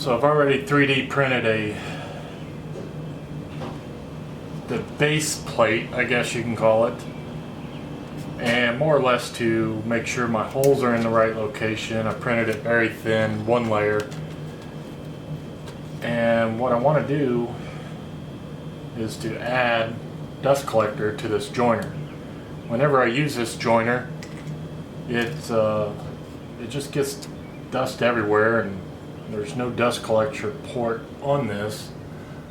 So I've already 3D printed the base plate, I guess you can call it, and more or less to make sure my holes are in the right location. I printed it very thin, one layer, and what I want to do is to add dust collector to this joiner. Whenever I use this joiner, it just gets dust everywhere, and there's no dust collector port on this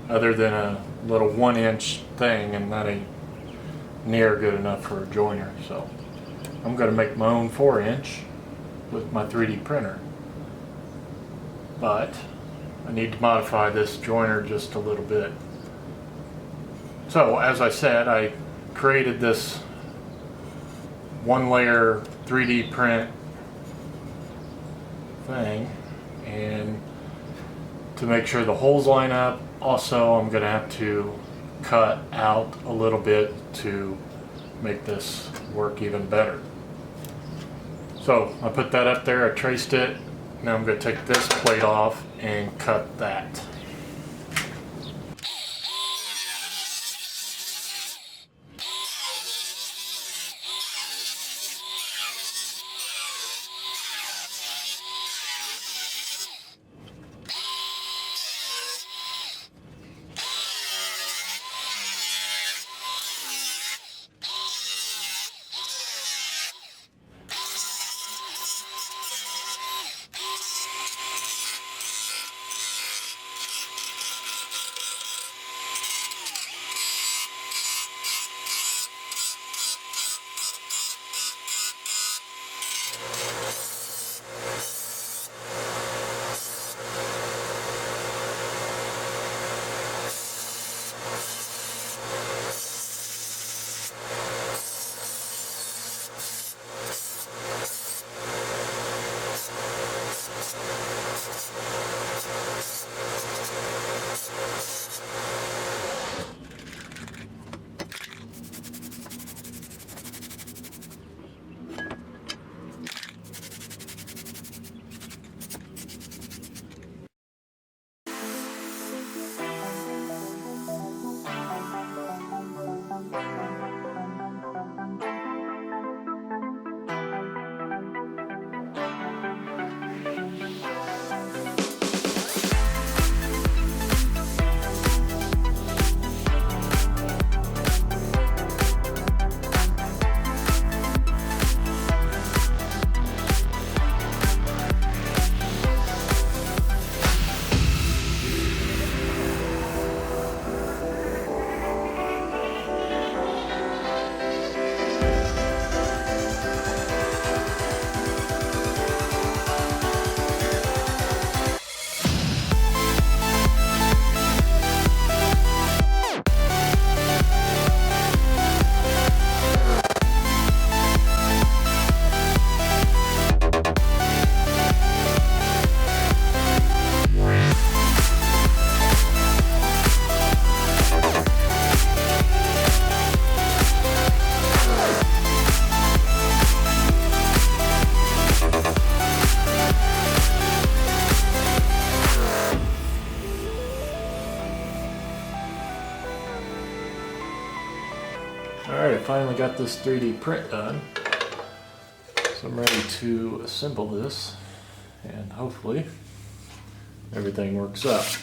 other than a little 1-inch thing, and that ain't near good enough for a joiner. So I'm going to make my own 4-inch with my 3D printer, but I need to modify this joiner just a little bit. So as I said, I created this 1-layer 3D print thing, and to make sure the holes line up, also I'm going to have to cut out a little bit to make this work even better. So I put that up there, I traced it. Now I'm going to take this plate off and cut that. Alright, I finally got this 3D print done, so I'm ready to assemble this, and hopefully everything works out.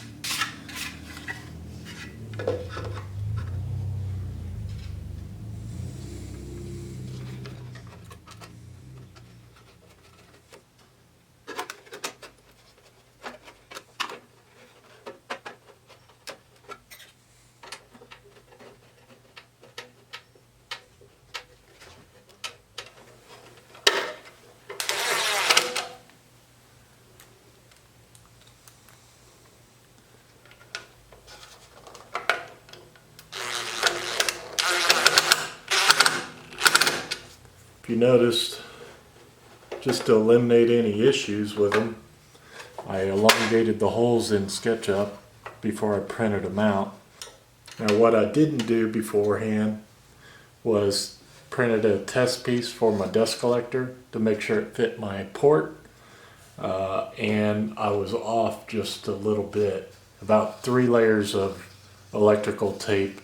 If you noticed, just to eliminate any issues with them, I elongated the holes in SketchUp before I printed them out. Now what I didn't do beforehand was printed a test piece for my dust collector to make sure it fit my port. and I was off just a little bit. About 3 layers of electrical tape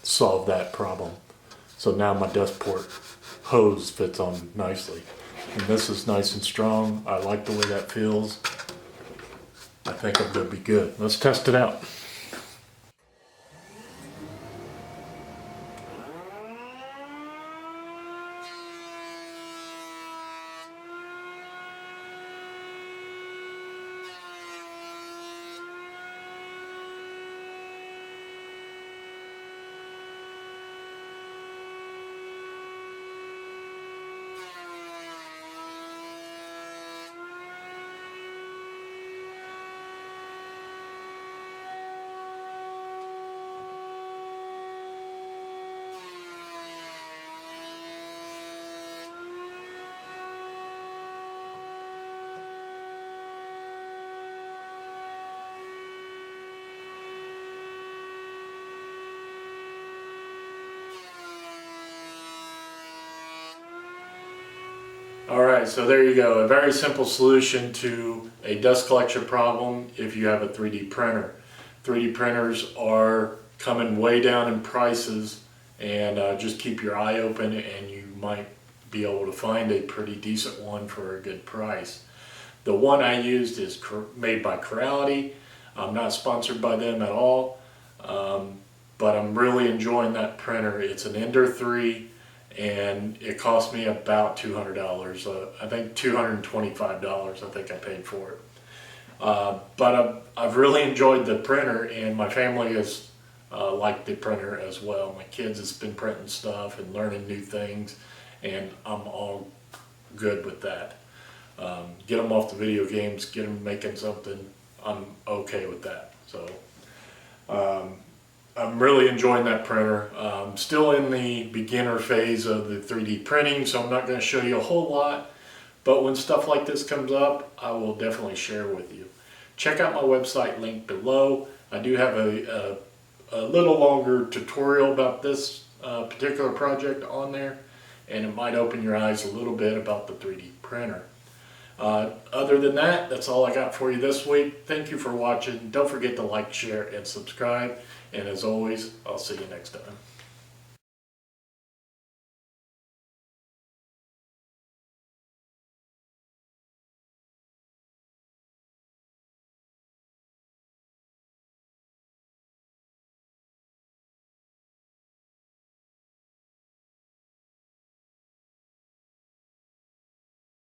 solved that problem. So now my dust port hose fits on nicely. And this is nice and strong. I like the way that feels. I think I'm gonna be good. Let's test it out. Alright, so there you go. A very simple solution to a dust collection problem if you have a 3D printer. 3D printers are coming way down in prices, and just keep your eye open and you might be able to find a pretty decent one for a good price. The one I used is made by Creality. I'm not sponsored by them at all, but I'm really enjoying that printer. It's an Ender 3. And it cost me about $200. I think $225 I think I paid for it. But I've really enjoyed the printer, and my family has liked the printer as well. My kids has been printing stuff and learning new things, and I'm all good with that. Get them off the video games, get them making something, I'm okay with that. So I'm really enjoying that printer. I'm still in the beginner phase of the 3D printing, so I'm not going to show you a whole lot, but when stuff like this comes up, I will definitely share with you. Check out my website linked below. I do have a little longer tutorial about this particular project on there, and it might open your eyes a little bit about the 3D printer. Other than that, that's all I got for you this week. Thank you for watching. Don't forget to like, share, and subscribe. And as always, I'll see you next time.